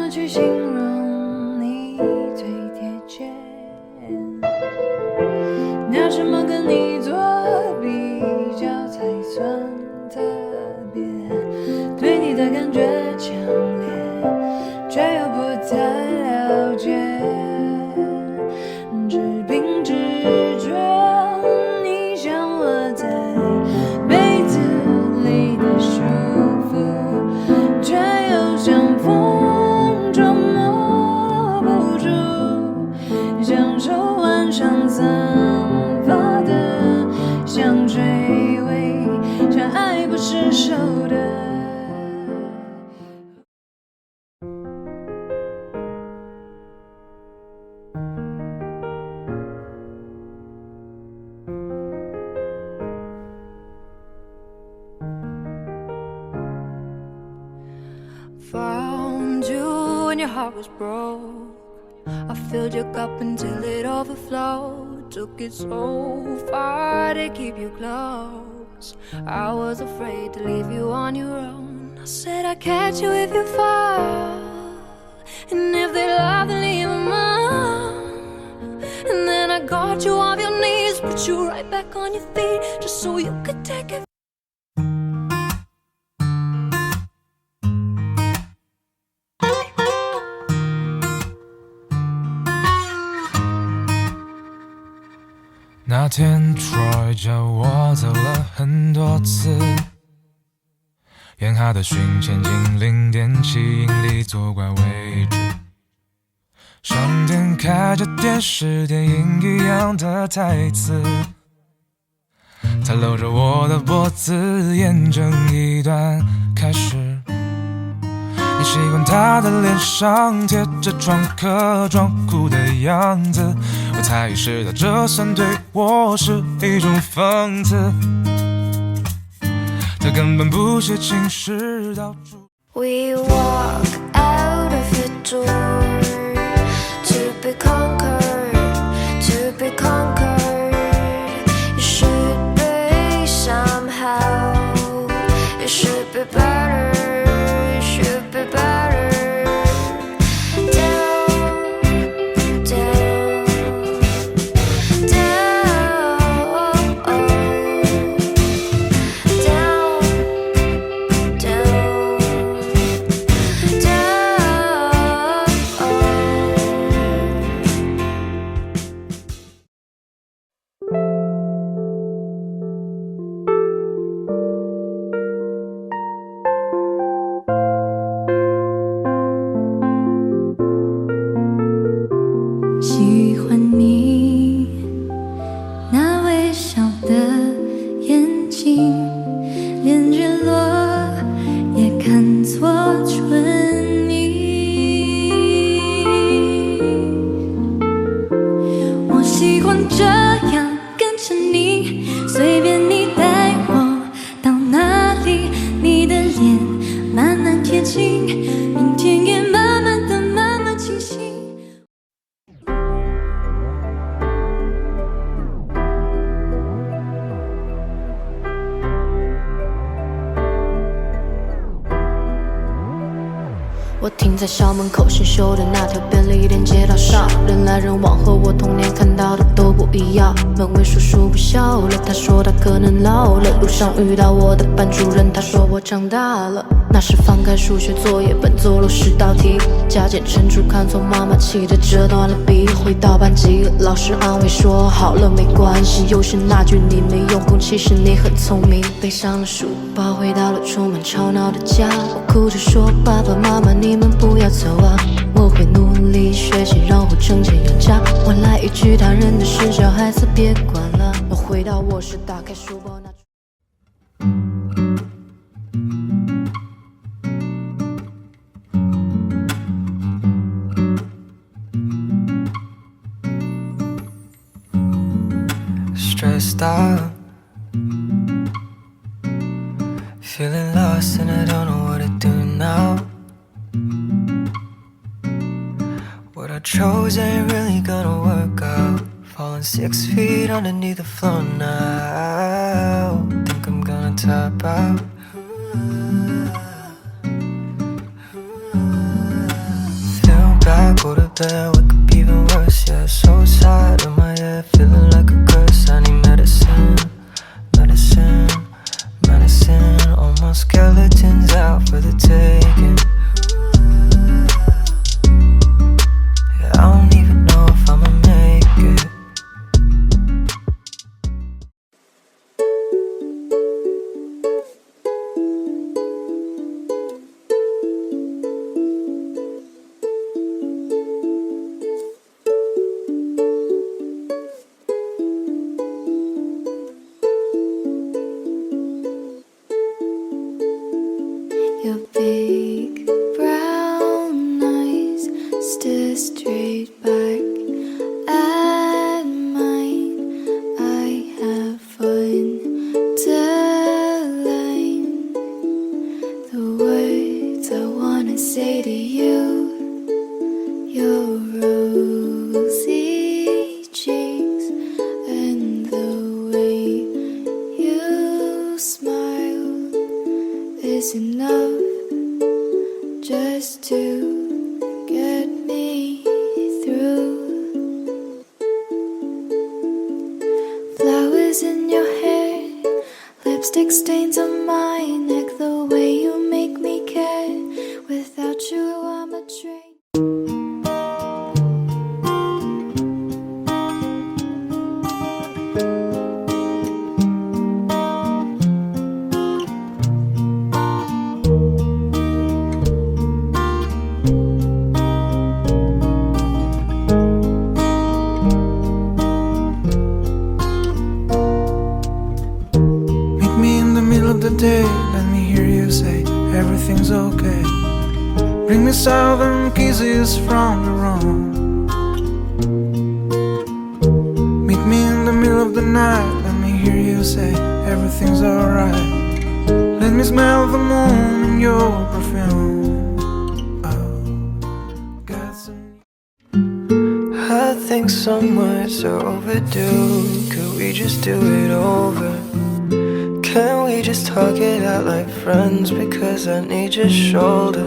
么去形容你最贴切？拿什么跟你做比较才算特别？对你的感觉强烈，却又不太了解，只凭直觉，你像我在被子里的舒服，却又像风中摸不住，享受晚上散发的香水味，像爱不释手的。Found you when your heart was broke. I filled your cup until it overflowed. Took it so far to keep you close. I was afraid to leave you on your own. I said I'd catch you if you fall, and if they love, then leave them alone. And then I got you off your knees, put you right back on your feet, just so you could take it.那天 Troy 叫我走了很多次，沿他的讯前进0.7英里左拐位置，商店开着电视电影一样的台词，他搂着我的脖子，验证一段开始。你习惯他的脸上贴着创客装酷的样子，我才意识到这算对我是一种讽刺。他根本不写情诗，到处。We walk out of the door to be conquered, to be conquered. It should be somehow, it should be better, it should be better. Down, down, down, down, down, down. 喜欢你那微笑的眼睛，连日落也看作春意。我喜欢这样跟着你，随便你带我到哪里，你的脸慢慢贴近，明天也慢慢的慢慢清醒。我停在校门口新修的那条便利店街道上，人来人往，和我童年看到的都不一样。门卫叔叔不笑了，他说他可能老了。路上遇到我的班主任，他说我长大了。那时翻开数学作业本，做了10道题，加减乘除看错，妈妈气得折断了笔。回到班级，老师安慰说好了没关系。又是那句你没用功，其实你很聪明。背上了书包，回到了充满吵闹的家，我哭着说爸爸妈妈你们不要走啊，我会努力学习，然后挣钱养家。换来一句大人的事，小孩子别管了。我回到卧室，打开书包拿出。Stressed out, feeling lost and I don't know what to do now. What I chose ain't really gonna work out. Falling 6 feet underneath the floor now. Think I'm gonna top out. that I wake up even worse. Yeah, so tired of my head, feeling like a curse. I need medicine, medicine, medicine. All my skeletons out for the taking. Yeah, I don't even know if I'ma make it. Your big brown eyes stare straight back at mine. I have fun telling the words I wanna say to you. Your rosy cheeks and the way you smile is enough just to get me through. Flowers in your hair, lipstick stains on my neck. The way you make me care. Without you, I'm a train. Day, let me hear you say everything's okay. Bring me southern kisses from the room. Meet me in the middle of the night, let me hear you say everything's alright. Let me smell the moon in your perfume. Oh, got some. I think summers are overdue. Could we just do it over? Can we just talk it out like friends? Because I need your shoulder.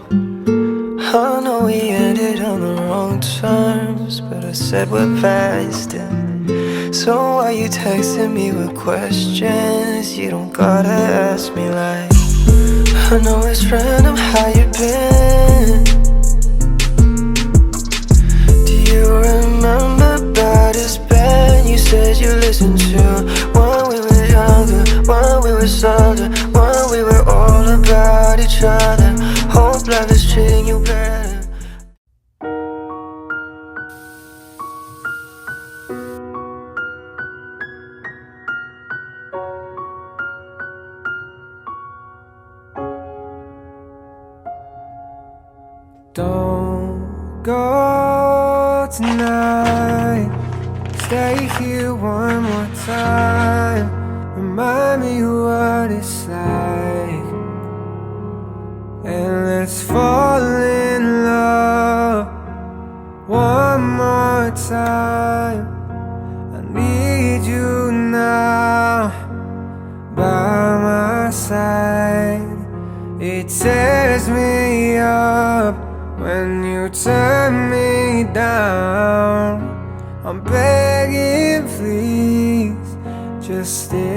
I know we ended on the wrong terms, but I said we're past it. So why you texting me with questions? You don't gotta ask me like, I know it's random how you been. Do you remember about this band you said you listened to when we were younger, when we were solder, when we were all about each other? Hope life is treating you better. Don't go tonight. Stay here one more time. Remind me what it's like. And let's fall in love one more time. I need you now by my side. It tears me up when you turn me down. I'm begging, please, just stay.